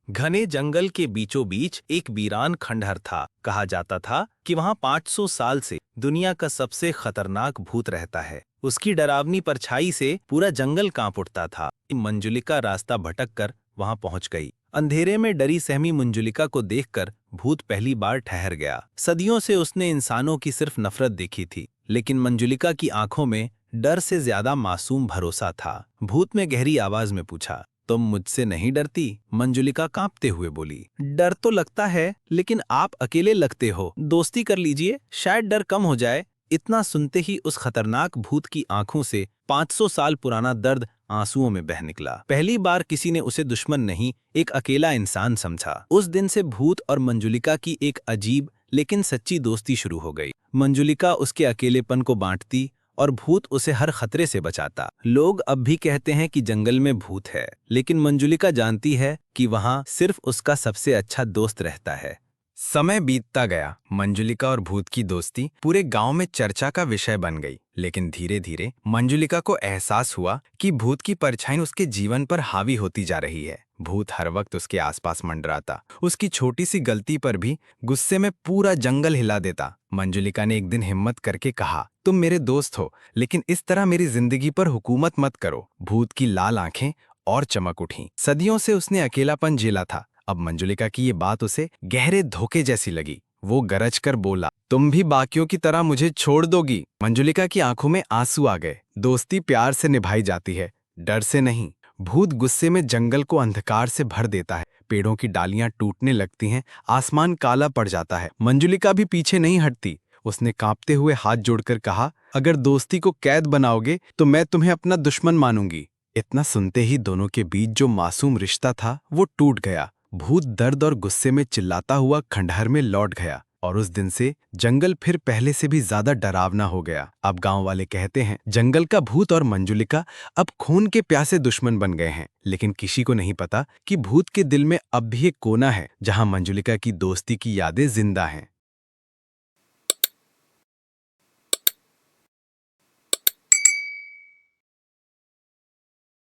घने जंगल के बीचों बीच एक वीरान खंडहर था। कहा जाता था कि वहां 500 साल से दुनिया का सबसे खतरनाक भूत रहता है। उसकी डरावनी परछाई से पूरा जंगल कांप उठता था। मंजुलिका रास्ता भटक कर वहां पहुंच गई। अंधेरे में डरी सहमी मंजुलिका को देखकर भूत पहली बार ठहर गया। सदियों से उसने इंसानों की सिर्फ नफरत देखी थी, लेकिन मंजुलिका की आंखों में डर से ज्यादा मासूम भरोसा था। भूत ने गहरी आवाज में पूछा, तुम मुझसे नहीं डरती? मंजुलिका कांपते हुए बोली, डर तो लगता है, लेकिन आप अकेले लगते हो। दोस्ती कर लीजिए, शायद डर कम हो जाए। इतना सुनते ही उस खतरनाक भूत की आंखों से 500 साल पुराना दर्द आंसुओं में बह निकला। पहली बार किसी ने उसे दुश्मन नहीं, एक अकेला इंसान समझा। उस दिन से भूत और मंजुलिका की एक अजीब लेकिन सच्ची दोस्ती शुरू हो गई। मंजुलिका उसके अकेलेपन को बांटती और भूत उसे हर खतरे से बचाता। लोग अब भी कहते हैं कि जंगल में भूत है, लेकिन मंजुलिका जानती है कि वहां सिर्फ उसका सबसे अच्छा दोस्त रहता है। समय बीतता गया। मंजुलिका और भूत की दोस्ती पूरे गांव में चर्चा का विषय बन गई। लेकिन धीरे धीरे मंजुलिका को एहसास हुआ कि भूत की परछाई उसके जीवन पर हावी होती जा रही है। भूत हर वक्त उसके आसपास मंडराता, उसकी छोटी सी गलती पर भी गुस्से में पूरा जंगल हिला देता। मंजुलिका ने एक दिन हिम्मत करके कहा, तुम मेरे दोस्त हो, लेकिन इस तरह मेरी जिंदगी पर हुकूमत मत करो। भूत की लाल आंखें और चमक उठी। सदियों से उसने अकेलापन झेला था। अब मंजुलिका की ये बात उसे गहरे धोखे जैसी लगी। वो गरज कर बोला, तुम भी बाकियों की तरह मुझे छोड़ दोगी? मंजुलिका की आंखों में आंसू आ गए। दोस्ती प्यार से निभाई जाती है, डर से नहीं। भूत गुस्से में जंगल को अंधकार से भर देता है। पेड़ों की डालियां टूटने लगती हैं, आसमान काला पड़ जाता है। मंजुलिका भी पीछे नहीं हटती। उसने कांपते हुए हाथ जोड़कर कहा, अगर दोस्ती को कैद बनाओगे तो मैं तुम्हें अपना दुश्मन मानूंगी। इतना सुनते ही दोनों के बीच जो मासूम रिश्ता था वो टूट गया। भूत दर्द और गुस्से में चिल्लाता हुआ खंडहर में लौट गया और उस दिन से जंगल फिर पहले से भी ज्यादा डरावना हो गया। अब गांव वाले कहते हैं, जंगल का भूत और मंजुलिका अब खून के प्यासे दुश्मन बन गए हैं। लेकिन किसी को नहीं पता कि भूत के दिल में अब भी एक कोना है जहां मंजुलिका की दोस्ती की यादें जिंदा हैं।